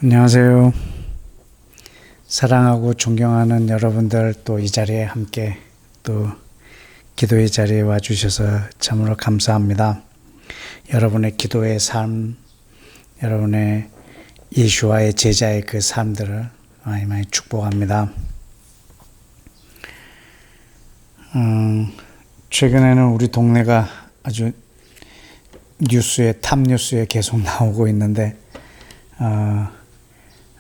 안녕하세요. 사랑하고 존경하는 여러분들, 또 이 자리에 함께 또 기도의 자리에 와주셔서 참으로 감사합니다. 여러분의 기도의 삶, 여러분의 예수와의 제자의 그 삶들을 많이 많이 축복합니다. 최근에는 우리 동네가 아주 탑 뉴스에 계속 나오고 있는데,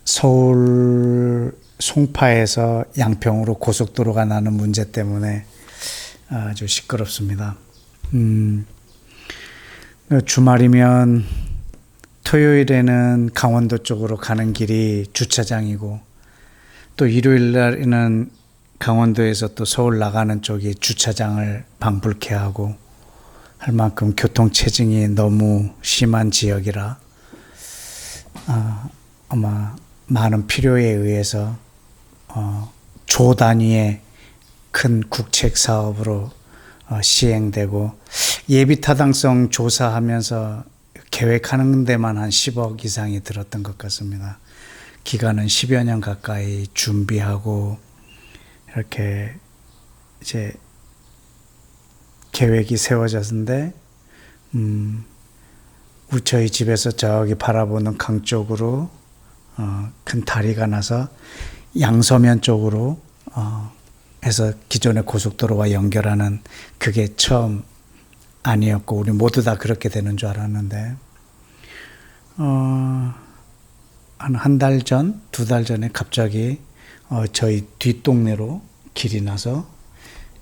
서울 송파에서 양평으로 고속도로가 나는 문제 때문에 아주 시끄럽습니다. 주말이면 토요일에는 강원도 쪽으로 가는 길이 주차장이고, 또 일요일 날에는 강원도에서 또 서울 나가는 쪽이 주차장을 방불케 하고 할 만큼 교통체증이 너무 심한 지역이라 아마 많은 필요에 의해서 조 단위의 큰 국책 사업으로 시행되고, 예비 타당성 조사하면서 계획하는 데만 한 10억 이상이 들었던 것 같습니다. 기간은 10여 년 가까이 준비하고 이렇게 이제 계획이 세워졌는데, 저희 집에서 저기 바라보는 강 쪽으로 큰 다리가 나서 양서면 쪽으로 해서 기존의 고속도로와 연결하는, 그게 처음 아니었고 우리 모두 다 그렇게 되는 줄 알았는데, 한 달 전, 두 달 전에 갑자기 저희 뒷동네로 길이 나서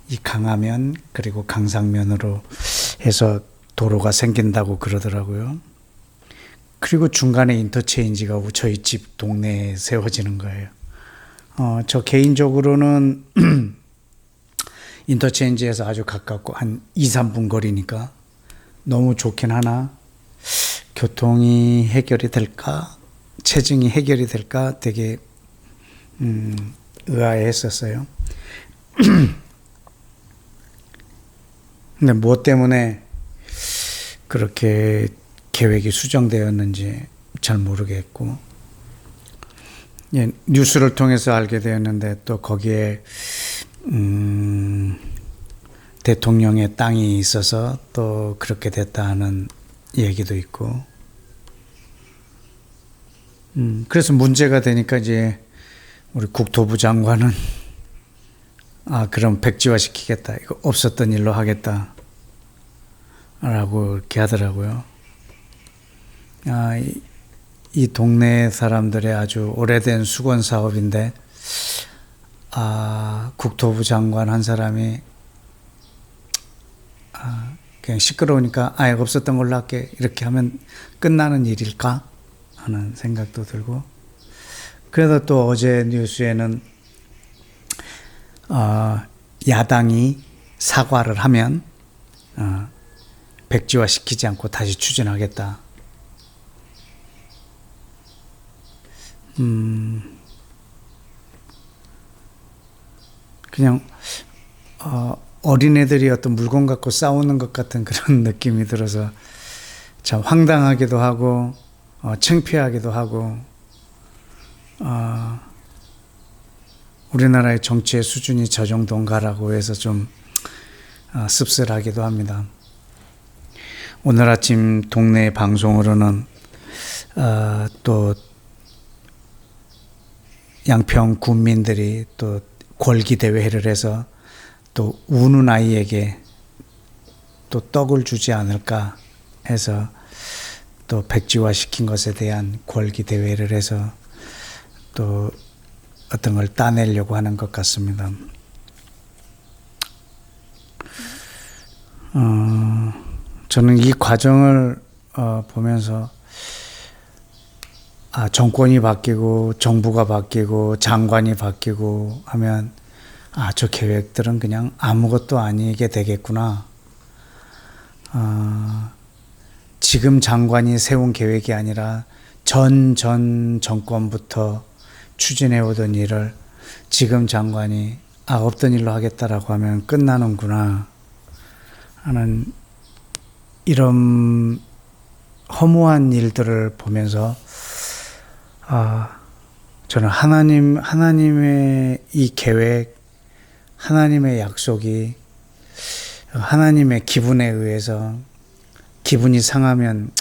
이 강하면 그리고 강상면으로 해서 도로가 생긴다고 그러더라고요. 그리고 중간에 인터체인지가 저희 집 동네에 세워지는 거예요. 저 개인적으로는 인터체인지에서 아주 가깝고 한 2, 3분 거리니까 너무 좋긴 하나, 교통이 해결이 될까, 체증이 해결이 될까 되게 의아해했었어요. 근데 무엇 때문에 그렇게 계획이 수정되었는지 잘 모르겠고, 뉴스를 통해서 알게 되었는데, 또 거기에 대통령의 땅이 있어서 또 그렇게 됐다 하는 얘기도 있고, 그래서 문제가 되니까 이제 우리 국토부 장관은 그럼 백지화 시키겠다, 이거 없었던 일로 하겠다 라고 이렇게 하더라고요. 이 동네 사람들의 아주 오래된 수건 사업인데, 국토부 장관 한 사람이 그냥 시끄러우니까 없었던 걸로 할게, 이렇게 하면 끝나는 일일까 하는 생각도 들고, 그래도 또 어제 뉴스에는 야당이 사과를 하면 백지화 시키지 않고 다시 추진하겠다. 그냥 어린애들이 어떤 물건 갖고 싸우는 것 같은 그런 느낌이 들어서 참 황당하기도 하고 창피하기도 하고, 우리나라의 정치의 수준이 저 정도인가라고 해서 좀 씁쓸하기도 합니다. 오늘 아침 동네 방송으로는 또 양평 군민들이 또 골기 대회를 해서 또 우는 아이에게 또 떡을 주지 않을까 해서 또 백지화 시킨 것에 대한 골기 대회를 해서 또 어떤 걸 따내려고 하는 것 같습니다. 저는 이 과정을 보면서 정권이 바뀌고 정부가 바뀌고 장관이 바뀌고 하면 저 계획들은 그냥 아무것도 아니게 되겠구나. 지금 장관이 세운 계획이 아니라 전 정권부터 추진해오던 일을 지금 장관이 없던 일로 하겠다라고 하면 끝나는구나 하는, 이런 허무한 일들을 보면서 저는 하나님의 이 계획, 하나님의 약속이 하나님의 기분에 의해서 기분이 상하면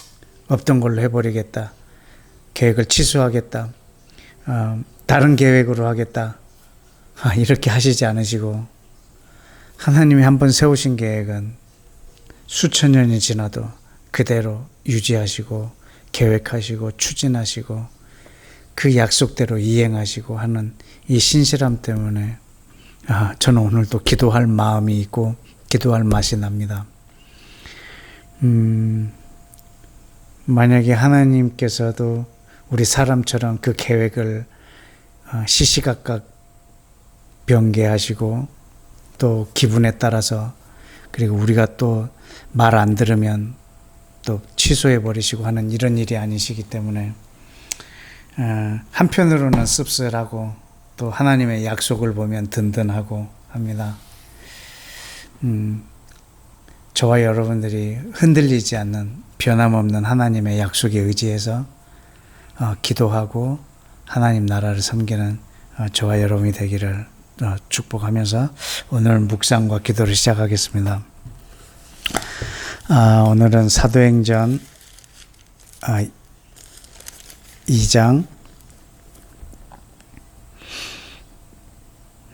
없던 걸로 해버리겠다. 계획을 취소하겠다. 다른 계획으로 하겠다. 이렇게 하시지 않으시고 하나님이 한번 세우신 계획은 수천 년이 지나도 그대로 유지하시고 계획하시고 추진하시고 그 약속대로 이행하시고 하는 이 신실함 때문에 저는 오늘도 기도할 마음이 있고 기도할 맛이 납니다. 만약에 하나님께서도 우리 사람처럼 그 계획을 시시각각 변개하시고 또 기분에 따라서 그리고 우리가 또 말 안 들으면 또 취소해 버리시고 하는 이런 일이 아니시기 때문에 한편으로는 씁쓸하고 또 하나님의 약속을 보면 든든하고 합니다. 저와 여러분들이 흔들리지 않는 변함없는 하나님의 약속에 의지해서 기도하고 하나님 나라를 섬기는 저와 여러분이 되기를 축복하면서 오늘 묵상과 기도를 시작하겠습니다. 오늘은 사도행전 2장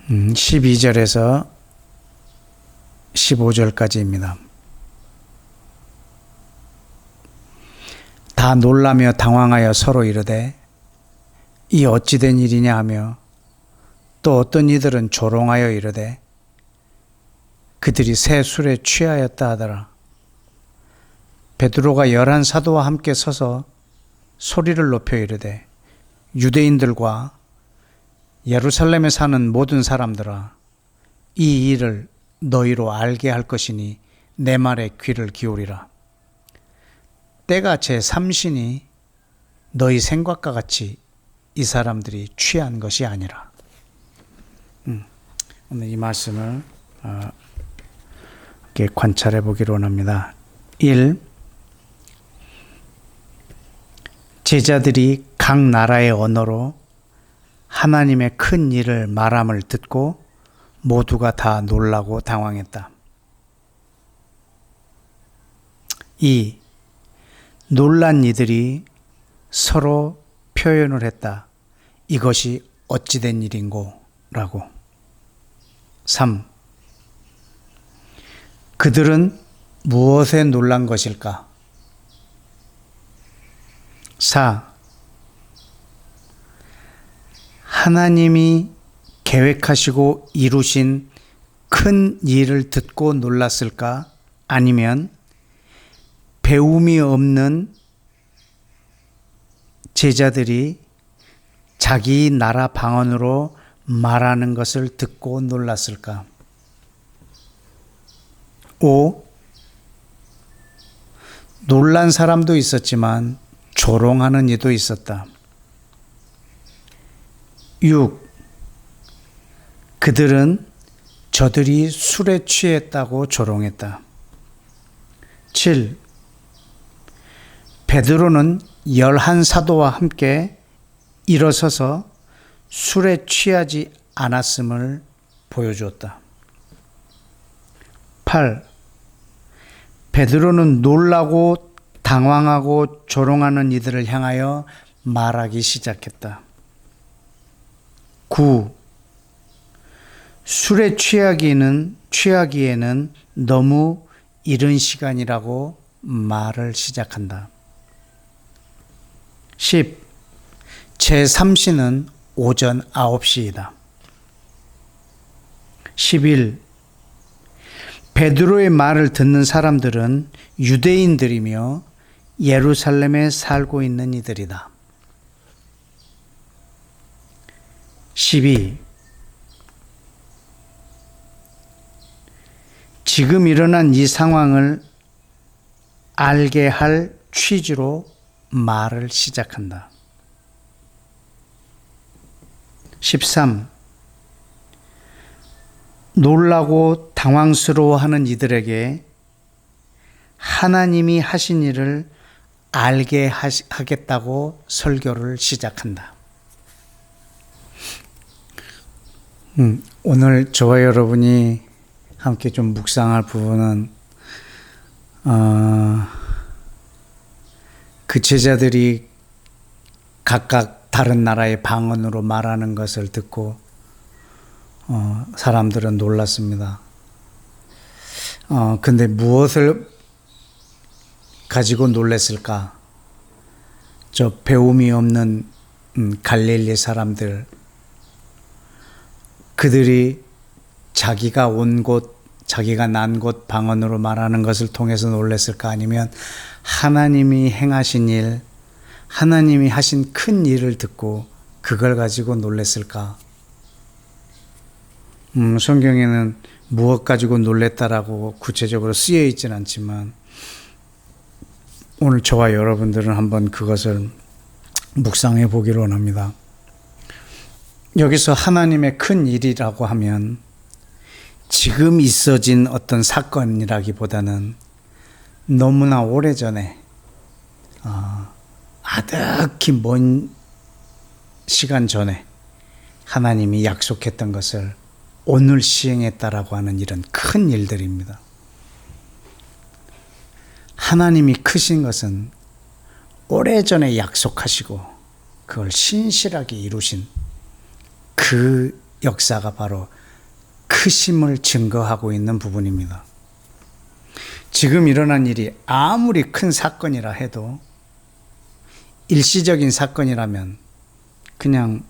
12절에서 15절까지입니다. 다 놀라며 당황하여 서로 이르되 이 어찌 된 일이냐 하며 또 어떤 이들은 조롱하여 이르되 그들이 새 술에 취하였다 하더라. 베드로가 11 사도와 함께 서서 소리를 높여 이르되 유대인들과 예루살렘에 사는 모든 사람들아 이 일을 너희로 알게 할 것이니 내 말에 귀를 기울이라. 때가 제3신이 너희 생각과 같이 이 사람들이 취한 것이 아니라. 오늘 이 말씀을 이렇게 관찰해 보기로 원합니다. 1. 제자들이 각 나라의 언어로 하나님의 큰 일을 말함을 듣고 모두가 다 놀라고 당황했다. 2. 놀란 이들이 서로 표현을 했다. 이것이 어찌된 일인고? 라고. 3. 그들은 무엇에 놀란 것일까? 4. 하나님이 계획하시고 이루신 큰 일을 듣고 놀랐을까? 아니면 배움이 없는 제자들이 자기 나라 방언으로 말하는 것을 듣고 놀랐을까? 5. 놀란 사람도 있었지만 조롱하는 이도 있었다. 6. 그들은 저들이 술에 취했다고 조롱했다. 7. 베드로는 11 사도와 함께 일어서서 술에 취하지 않았음을 보여주었다. 8. 베드로는 놀라고 당황하고 조롱하는 이들을 향하여 말하기 시작했다. 9. 술에 취하기에는 너무 이른 시간이라고 말을 시작한다. 10. 제3시는 오전 9시이다. 11. 베드로의 말을 듣는 사람들은 유대인들이며 예루살렘에 살고 있는 이들이다. 12. 지금 일어난 이 상황을 알게 할 취지로 말을 시작한다. 13. 놀라고 당황스러워하는 이들에게 하나님이 하신 일을 알게 하겠다고 설교를 시작한다. 오늘 저와 여러분이 함께 좀 묵상할 부분은 그 제자들이 각각 다른 나라의 방언으로 말하는 것을 듣고 사람들은 놀랐습니다. 근데 무엇을 가지고 놀랐을까? 저 배움이 없는 갈릴리 사람들, 그들이 자기가 온 곳, 자기가 난 곳 방언으로 말하는 것을 통해서 놀랐을까? 아니면 하나님이 행하신 일, 하나님이 하신 큰 일을 듣고 그걸 가지고 놀랐을까? 성경에는 무엇 가지고 놀랬다라고 구체적으로 쓰여 있지는 않지만 오늘 저와 여러분들은 한번 그것을 묵상해 보기를 원합니다. 여기서 하나님의 큰 일이라고 하면 지금 있어진 어떤 사건이라기보다는 너무나 오래전에 아득히 먼 시간 전에 하나님이 약속했던 것을 오늘 시행했다라고 하는 이런 큰 일들입니다. 하나님이 크신 것은 오래전에 약속하시고 그걸 신실하게 이루신 그 역사가 바로 크심을 증거하고 있는 부분입니다. 지금 일어난 일이 아무리 큰 사건이라 해도 일시적인 사건이라면 그냥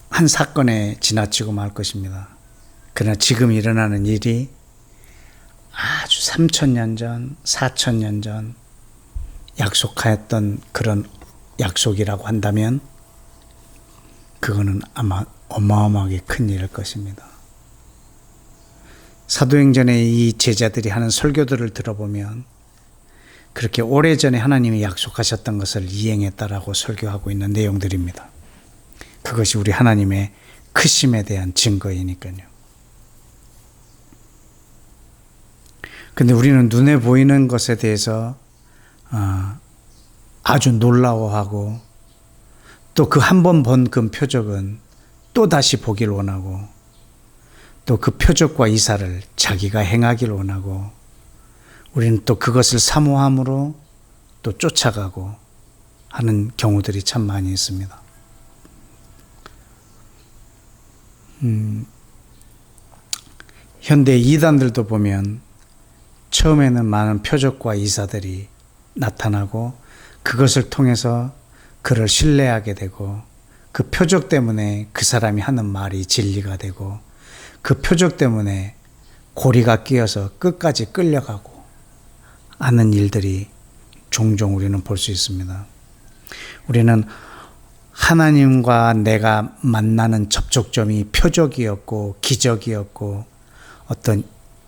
한 사건에 지나치고 말 것입니다. 그러나 지금 일어나는 일이 아주 3,000년 전, 4,000년 전 약속하였던 그런 약속이라고 한다면 그거는 아마 어마어마하게 큰 일일 것입니다. 사도행전에 이 제자들이 하는 설교들을 들어보면 그렇게 오래전에 하나님이 약속하셨던 것을 이행했다라고 설교하고 있는 내용들입니다. 그것이 우리 하나님의 크심에 대한 증거이니까요. 근데 우리는 눈에 보이는 것에 대해서 아주 놀라워하고 또 그 한 번 본 그 표적은 또 다시 보길 원하고 또 그 표적과 이사를 자기가 행하길 원하고 우리는 또 그것을 사모함으로 또 쫓아가고 하는 경우들이 참 많이 있습니다. 현대 이단들도 보면 처음에는 많은 표적과 이사들이 나타나고 그것을 통해서 그를 신뢰하게 되고 그 표적 때문에 그 사람이 하는 말이 진리가 되고 그 표적 때문에 고리가 끼어서 끝까지 끌려가고 하는 일들이 종종 우리는 볼 수 있습니다. 우리는 하나님과 내가 만나는 접촉점이 표적이었고 기적이었고 어떤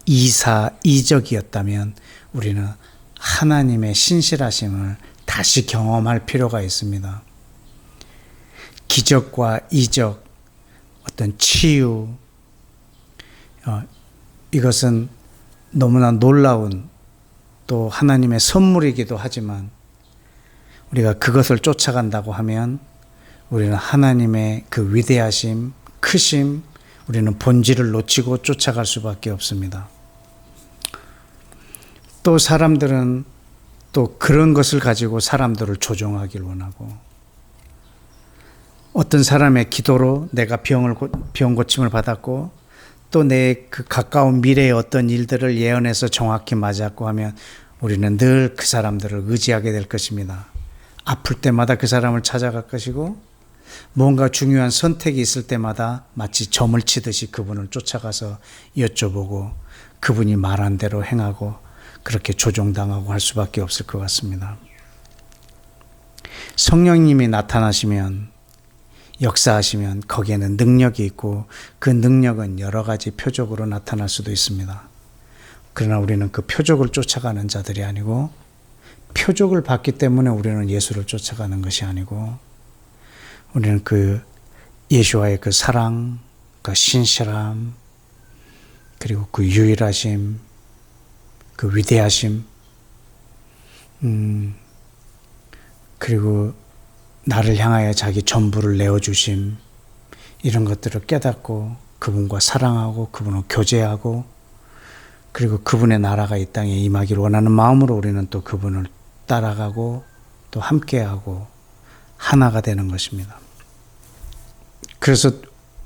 이적이었다면 우리는 하나님의 신실하심을 다시 경험할 필요가 있습니다. 기적과 이적, 어떤 치유, 이것은 너무나 놀라운 또 하나님의 선물이기도 하지만 우리가 그것을 쫓아간다고 하면 우리는 하나님의 그 위대하심, 크심, 우리는 본질을 놓치고 쫓아갈 수밖에 없습니다. 또 사람들은 또 그런 것을 가지고 사람들을 조종하길 원하고 어떤 사람의 기도로 내가 병 고침을 받았고 또 내 그 가까운 미래의 어떤 일들을 예언해서 정확히 맞았고 하면 우리는 늘 그 사람들을 의지하게 될 것입니다. 아플 때마다 그 사람을 찾아갈 것이고 뭔가 중요한 선택이 있을 때마다 마치 점을 치듯이 그분을 쫓아가서 여쭤보고 그분이 말한 대로 행하고 그렇게 조종당하고 할 수밖에 없을 것 같습니다. 성령님이 나타나시면 역사하시면 거기에는 능력이 있고 그 능력은 여러 가지 표적으로 나타날 수도 있습니다. 그러나 우리는 그 표적을 쫓아가는 자들이 아니고 표적을 받기 때문에 우리는 예수를 쫓아가는 것이 아니고 우리는 그 예수와의 그 사랑, 그 신실함, 그리고 그 유일하심, 그 위대하심, 그리고 나를 향하여 자기 전부를 내어주심, 이런 것들을 깨닫고 그분과 사랑하고 그분을 교제하고 그리고 그분의 나라가 이 땅에 임하기를 원하는 마음으로 우리는 또 그분을 따라가고 또 함께하고 하나가 되는 것입니다. 그래서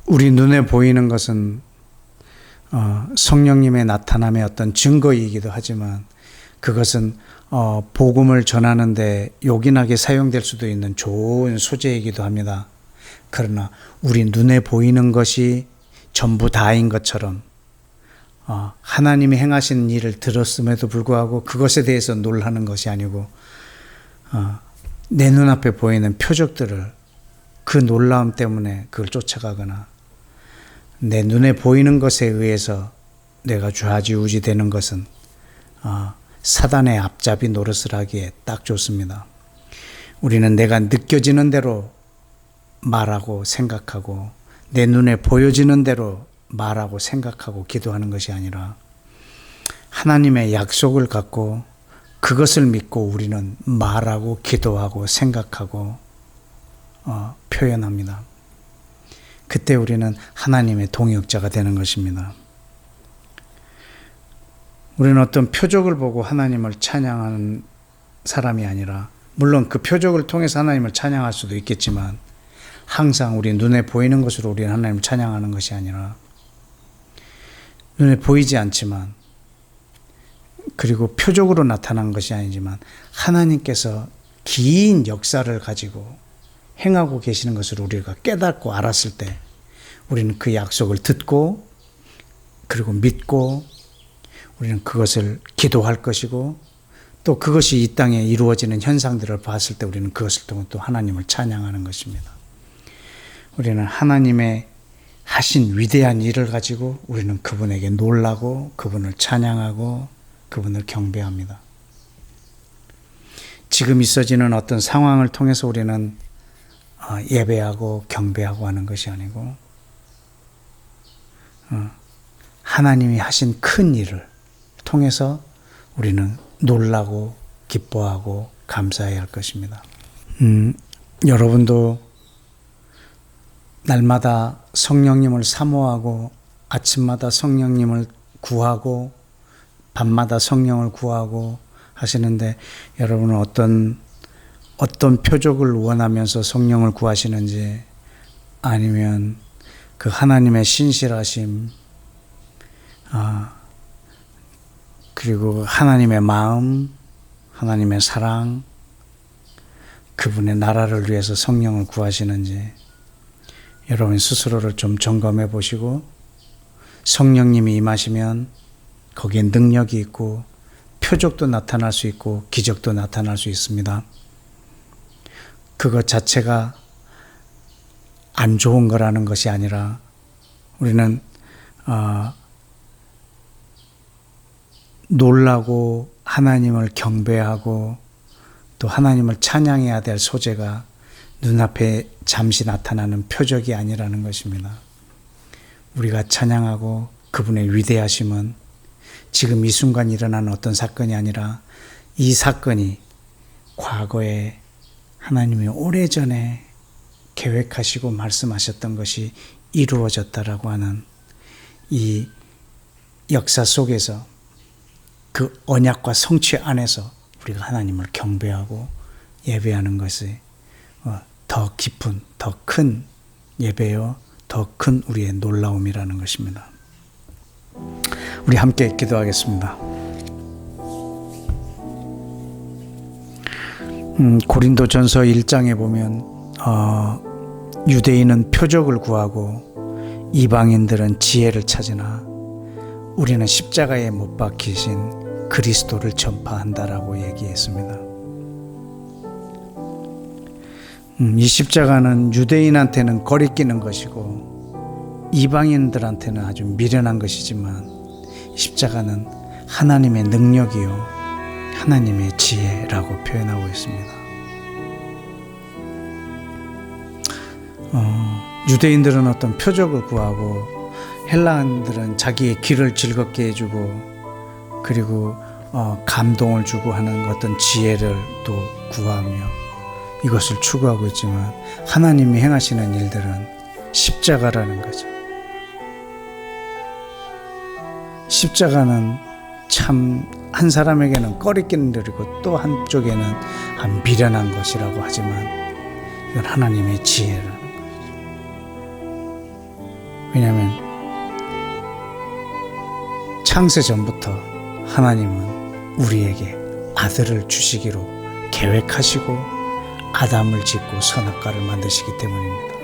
우리 눈에 보이는 것은 성령님의 나타남의 어떤 증거이기도 하지만 그것은 복음을 전하는데 요긴하게 사용될 수도 있는 좋은 소재이기도 합니다. 그러나 우리 눈에 보이는 것이 전부 다인 것처럼 하나님이 행하신 일을 들었음에도 불구하고 그것에 대해서 놀라는 것이 아니고 내 눈앞에 보이는 표적들을 그 놀라움 때문에 그걸 쫓아가거나 내 눈에 보이는 것에 의해서 내가 좌지우지 되는 것은 사단의 앞잡이 노릇을 하기에 딱 좋습니다. 우리는 내가 느껴지는 대로 말하고 생각하고 내 눈에 보여지는 대로 말하고 생각하고 기도하는 것이 아니라 하나님의 약속을 갖고 그것을 믿고 우리는 말하고 기도하고 생각하고 표현합니다. 그때 우리는 하나님의 동역자가 되는 것입니다. 우리는 어떤 표적을 보고 하나님을 찬양하는 사람이 아니라 물론 그 표적을 통해서 하나님을 찬양할 수도 있겠지만 항상 우리 눈에 보이는 것으로 우리는 하나님을 찬양하는 것이 아니라 눈에 보이지 않지만 그리고 표적으로 나타난 것이 아니지만 하나님께서 긴 역사를 가지고 행하고 계시는 것을 우리가 깨닫고 알았을 때 우리는 그 약속을 듣고 그리고 믿고 우리는 그것을 기도할 것이고 또 그것이 이 땅에 이루어지는 현상들을 봤을 때 우리는 그것을 통해 또 하나님을 찬양하는 것입니다. 우리는 하나님의 하신 위대한 일을 가지고 우리는 그분에게 놀라고 그분을 찬양하고 그분을 경배합니다. 지금 있어지는 어떤 상황을 통해서 우리는 예배하고 경배하고 하는 것이 아니고 하나님이 하신 큰 일을 통해서 우리는 놀라고 기뻐하고 감사해야 할 것입니다. 여러분도 날마다 성령님을 사모하고 아침마다 성령님을 구하고 밤마다 성령을 구하고 하시는데 여러분은 어떤 표적을 원하면서 성령을 구하시는지 아니면 그 하나님의 신실하심 그리고 하나님의 마음, 하나님의 사랑, 그분의 나라를 위해서 성령을 구하시는지 여러분 스스로를 좀 점검해 보시고 성령님이 임하시면 거기에 능력이 있고 표적도 나타날 수 있고 기적도 나타날 수 있습니다. 그것 자체가 안 좋은 거라는 것이 아니라 우리는 놀라고 하나님을 경배하고 또 하나님을 찬양해야 될 소재가 눈앞에 잠시 나타나는 표적이 아니라는 것입니다. 우리가 찬양하고 그분의 위대하심은 지금 이 순간 일어나는 어떤 사건이 아니라 이 사건이 과거에 하나님이 오래전에 계획하시고 말씀하셨던 것이 이루어졌다라고 하는 이 역사 속에서 그 언약과 성취 안에서 우리가 하나님을 경배하고 예배하는 것이 더 깊은, 더 큰 예배요, 더 큰 우리의 놀라움이라는 것입니다. 우리 함께 기도하겠습니다. 고린도전서 1장에 보면 유대인은 표적을 구하고 이방인들은 지혜를 찾으나 우리는 십자가에 못 박히신 그리스도를 전파한다라고 얘기했습니다. 이 십자가는 유대인한테는 거리끼는 것이고 이방인들한테는 아주 미련한 것이지만 십자가는 하나님의 능력이요 하나님의 지혜라고 표현하고 있습니다. 유대인들은 어떤 표적을 구하고 헬라인들은 자기의 길을 즐겁게 해주고 그리고 감동을 주고 하는 어떤 지혜를 또 구하며 이것을 추구하고 있지만 하나님이 행하시는 일들은 십자가라는 거죠. 십자가는 참 한 사람에게는 꺼리끼는 일이고 또 한쪽에는 미련한 것이라고 하지만 이건 하나님의 지혜라는 거죠. 왜냐하면 창세 전부터 하나님은 우리에게 아들을 주시기로 계획하시고 아담을 짓고 선악과를 만드시기 때문입니다.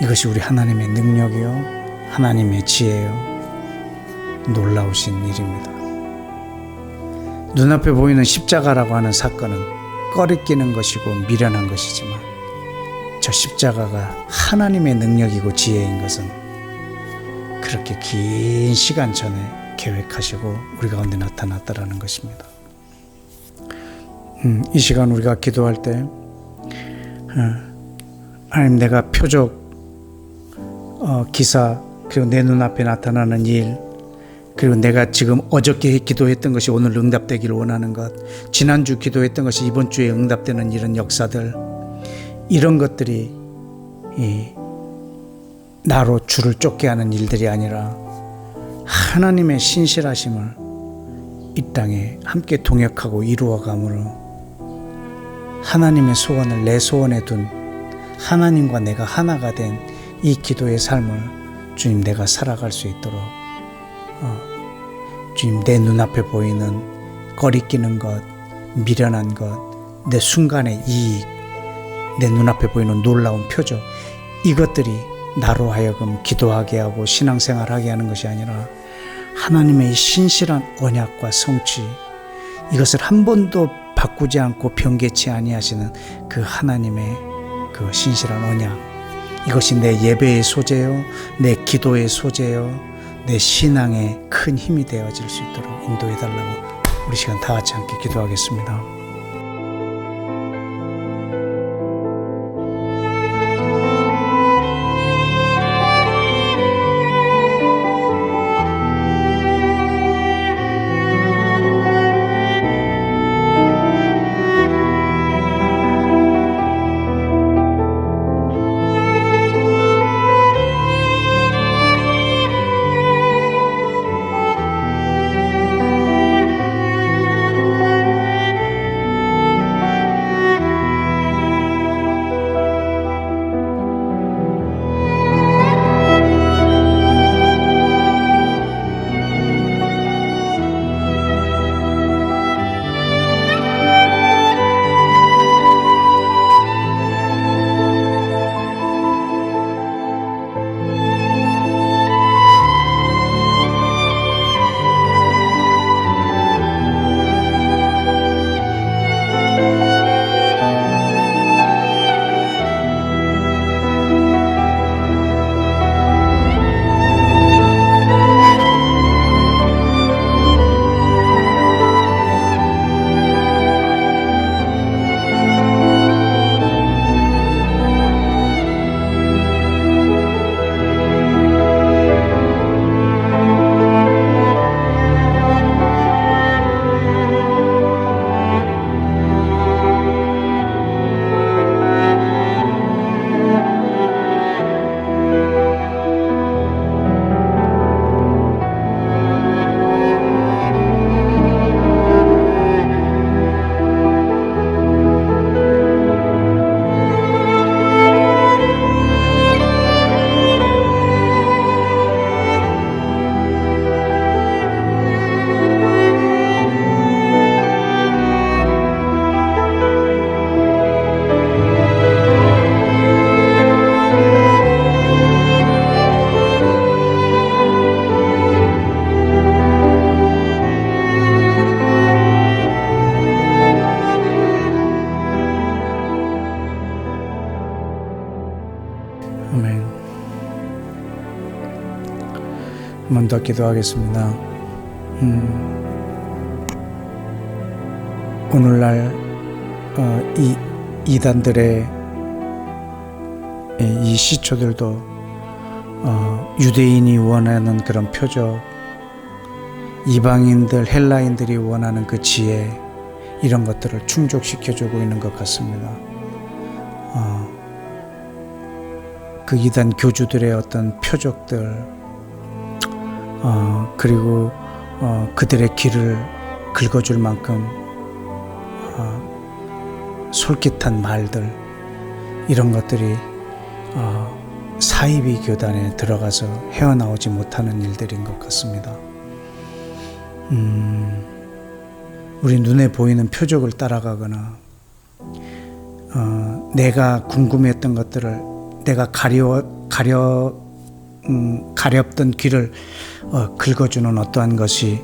이것이 우리 하나님의 능력이요 하나님의 지혜요 놀라우신 일입니다. 눈앞에 보이는 십자가라고 하는 사건은 꺼리끼는 것이고 미련한 것이지만 저 십자가가 하나님의 능력이고 지혜인 것은 그렇게 긴 시간 전에 계획하시고 우리 가운데 나타났다라는 것입니다. 이 시간 우리가 기도할 때 하나님 내가 표적 기사 그리고 내 눈앞에 나타나는 일 그리고 내가 지금 어저께 기도했던 것이 오늘 응답되기를 원하는 것 지난주 기도했던 것이 이번 주에 응답되는 이런 역사들 이런 것들이 나로 주를 쫓게 하는 일들이 아니라 하나님의 신실하심을 이 땅에 함께 동역하고 이루어감으로 하나님의 소원을 내 소원에 둔 하나님과 내가 하나가 된 이 기도의 삶을 주님 내가 살아갈 수 있도록 주님 내 눈앞에 보이는 거리끼는 것 미련한 것 내 순간의 이익 내 눈앞에 보이는 놀라운 표적 이것들이 나로 하여금 기도하게 하고 신앙생활하게 하는 것이 아니라 하나님의 신실한 언약과 성취 이것을 한 번도 바꾸지 않고 변개치 아니하시는 그 하나님의 그 신실한 언약 이것이 내 예배의 소재요 내 기도의 소재요 내 신앙의 큰 힘이 되어질 수 있도록 인도해 달라고 우리 시간 다 같이 함께 기도하겠습니다. 아멘. 한 번 더 기도하겠습니다. 오늘날 이 이단들의 이 시초들도 유대인이 원하는 그런 표적, 이방인들, 헬라인들이 원하는 그 지혜, 이런 것들을 충족시켜주고 있는 것 같습니다. 그 이단 교주들의 어떤 표적들, 그리고 그들의 길을 긁어줄 만큼 솔깃한 말들, 이런 것들이 사이비 교단에 들어가서 헤어나오지 못하는 일들인 것 같습니다. 우리 눈에 보이는 표적을 따라가거나 내가 궁금했던 것들을, 내가 가렵던 길을 긁어주는 어떠한 것이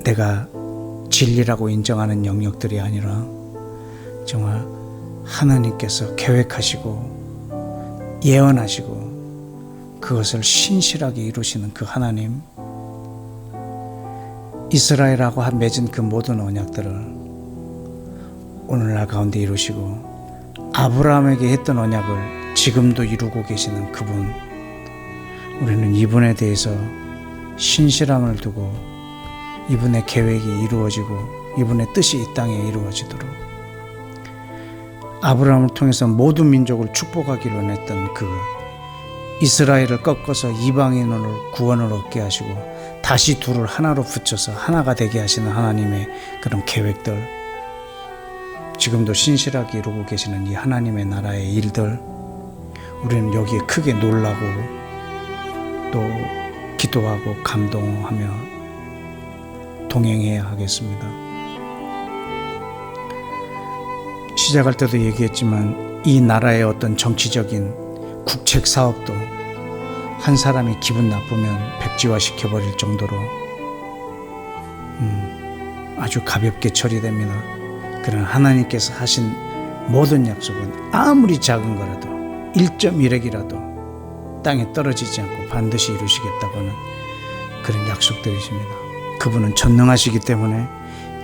내가 진리라고 인정하는 영역들이 아니라 정말 하나님께서 계획하시고 예언하시고 그것을 신실하게 이루시는 그 하나님, 이스라엘하고 맺은 그 모든 언약들을 오늘날 가운데 이루시고, 아브라함에게 했던 언약을 지금도 이루고 계시는 그분, 우리는 이분에 대해서 신실함을 두고 이분의 계획이 이루어지고 이분의 뜻이 이 땅에 이루어지도록, 아브라함을 통해서 모든 민족을 축복하기로 했던 그 이스라엘을 꺾어서 이방인으로 구원을 얻게 하시고 다시 둘을 하나로 붙여서 하나가 되게 하시는 하나님의 그런 계획들, 지금도 신실하게 이루고 계시는 이 하나님의 나라의 일들, 우리는 여기에 크게 놀라고 또 기도하고 감동하며 동행해야 하겠습니다. 시작할 때도 얘기했지만 이 나라의 어떤 정치적인 국책 사업도 한 사람이 기분 나쁘면 백지화 시켜버릴 정도로 아주 가볍게 처리됩니다. 그러나 하나님께서 하신 모든 약속은 아무리 작은 거라도 1.1핵이라도 땅에 떨어지지 않고 반드시 이루시겠다고 하는 그런 약속들이십니다. 그분은 전능하시기 때문에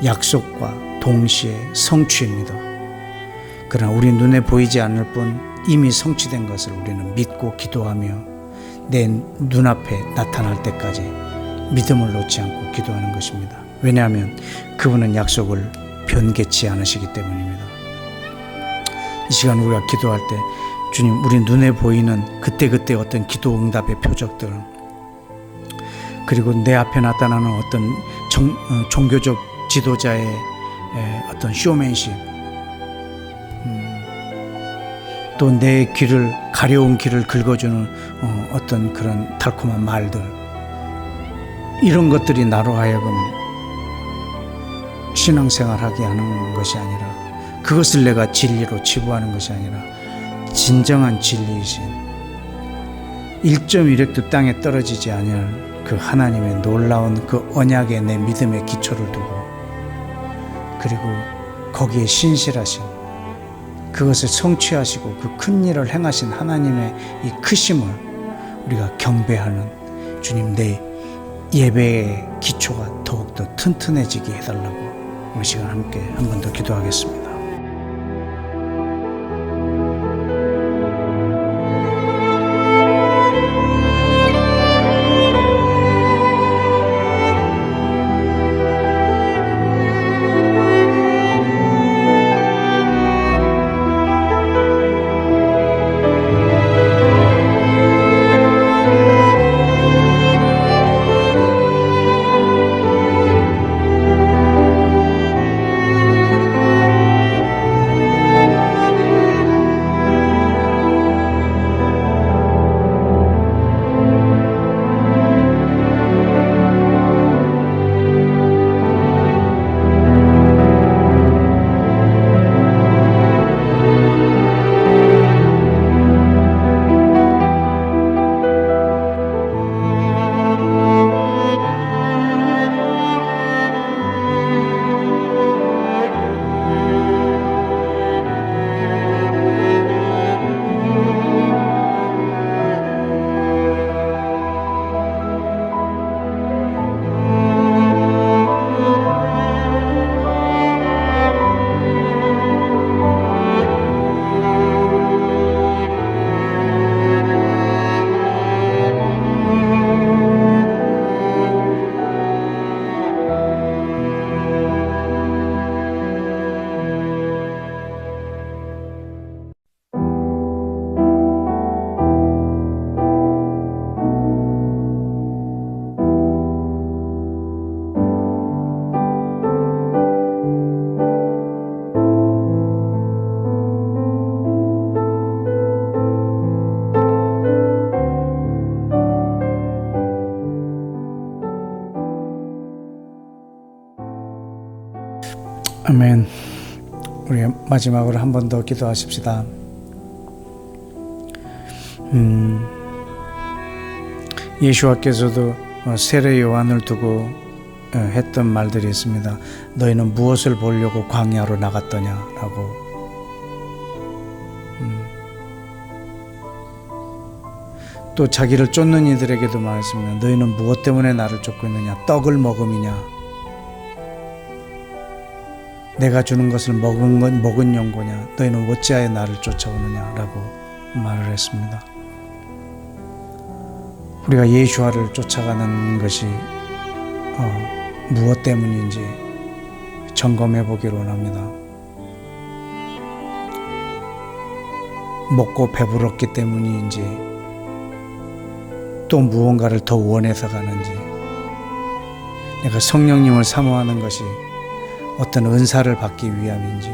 약속과 동시에 성취입니다. 그러나 우리 눈에 보이지 않을 뿐 이미 성취된 것을 우리는 믿고 기도하며 내 눈앞에 나타날 때까지 믿음을 놓지 않고 기도하는 것입니다. 왜냐하면 그분은 약속을 변개치 않으시기 때문입니다. 이 시간 우리가 기도할 때 주님, 우리 눈에 보이는 그때그때 어떤 기도 응답의 표적들, 그리고 내 앞에 나타나는 어떤 종교적 지도자의 어떤 쇼맨십, 또 내 길을, 가려운 길을 긁어주는 어떤 그런 달콤한 말들, 이런 것들이 나로 하여금 신앙생활하게 하는 것이 아니라, 그것을 내가 진리로 치부하는 것이 아니라 진정한 진리이신 1.1핵도 땅에 떨어지지 아니할 그 하나님의 놀라운 그 언약에 내 믿음의 기초를 두고, 그리고 거기에 신실하신, 그것을 성취하시고 그 큰 일을 행하신 하나님의 이 크심을 우리가 경배하는, 주님, 내 예배의 기초가 더욱더 튼튼해지게 해달라고 우리 시간 함께 한 번 더 기도하겠습니다. 아멘. 우리 마지막으로 한 번 더 기도하십시다. 예수와께서도 세례 요한을 두고 했던 말들이 있습니다. 너희는 무엇을 보려고 광야로 나갔더냐라고. 또 자기를 쫓는 이들에게도 말했습니다. 너희는 무엇 때문에 나를 쫓고 있느냐? 떡을 먹음이냐? 내가 주는 것을 먹은 연고냐? 너희는 어찌하여 나를 쫓아오느냐라고 말을 했습니다. 우리가 예수와를 쫓아가는 것이 무엇 때문인지 점검해 보기를 원합니다. 먹고 배불렀기 때문인지 또 무언가를 더 원해서 가는지, 내가 성령님을 사모하는 것이 어떤 은사를 받기 위함인지,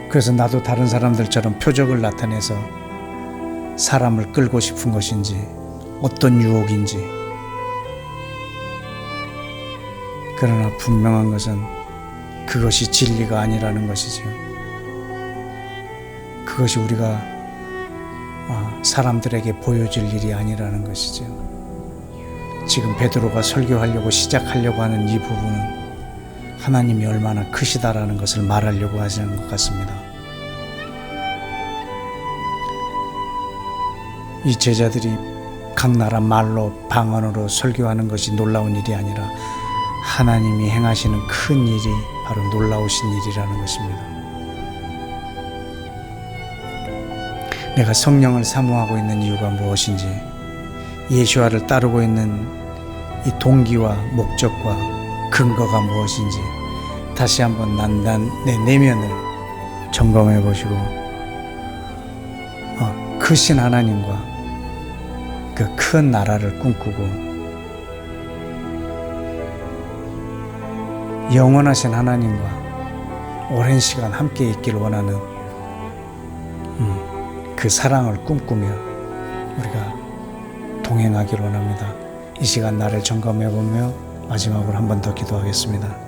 그래서 나도 다른 사람들처럼 표적을 나타내서 사람을 끌고 싶은 것인지, 어떤 유혹인지. 그러나 분명한 것은 그것이 진리가 아니라는 것이지요. 그것이 우리가 사람들에게 보여줄 일이 아니라는 것이죠. 지금 베드로가 설교하려고 시작하려고 하는 이 부분은 하나님이 얼마나 크시다라는 것을 말하려고 하시는 것 같습니다. 이 제자들이 각 나라 말로 방언으로 설교하는 것이 놀라운 일이 아니라 하나님이 행하시는 큰 일이 바로 놀라우신 일이라는 것입니다. 내가 성령을 사모하고 있는 이유가 무엇인지, 예수와를 따르고 있는 이 동기와 목적과 근거가 무엇인지 다시 한번 내 내면을 점검해 보시고 크신 하나님과 그 큰 나라를 꿈꾸고 영원하신 하나님과 오랜 시간 함께 있기를 원하는 그 사랑을 꿈꾸며 우리가 동행하기를 원합니다. 이 시간 나를 점검해 보며 마지막으로 한 번 더 기도하겠습니다.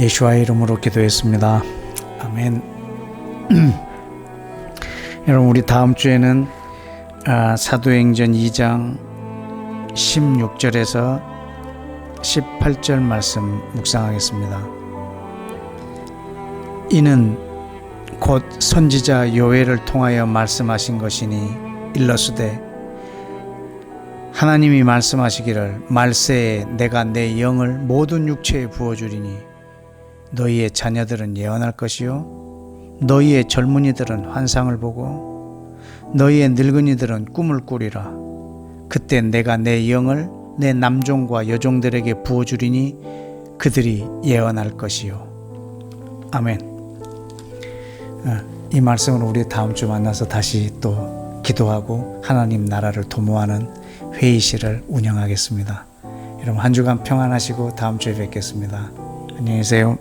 예수와의 이름으로 기도했습니다. 아멘. 여러분, 우리 다음 주에는 사도행전 2장 16절에서 18절 말씀 묵상하겠습니다. 이는 곧 선지자 요엘을 통하여 말씀하신 것이니 일러스되 하나님이 말씀하시기를 말세에 내가 내 영을 모든 육체에 부어주리니 너희의 자녀들은 예언할 것이요 너희의 젊은이들은 환상을 보고 너희의 늙은이들은 꿈을 꾸리라. 그때 내가 내 영을 내 남종과 여종들에게 부어주리니 그들이 예언할 것이요. 아멘. 이 말씀으로 우리 다음 주 만나서 다시 또 기도하고 하나님 나라를 도모하는 회의실을 운영하겠습니다. 여러분, 한 주간 평안하시고 다음 주에 뵙겠습니다. 안녕히 계세요.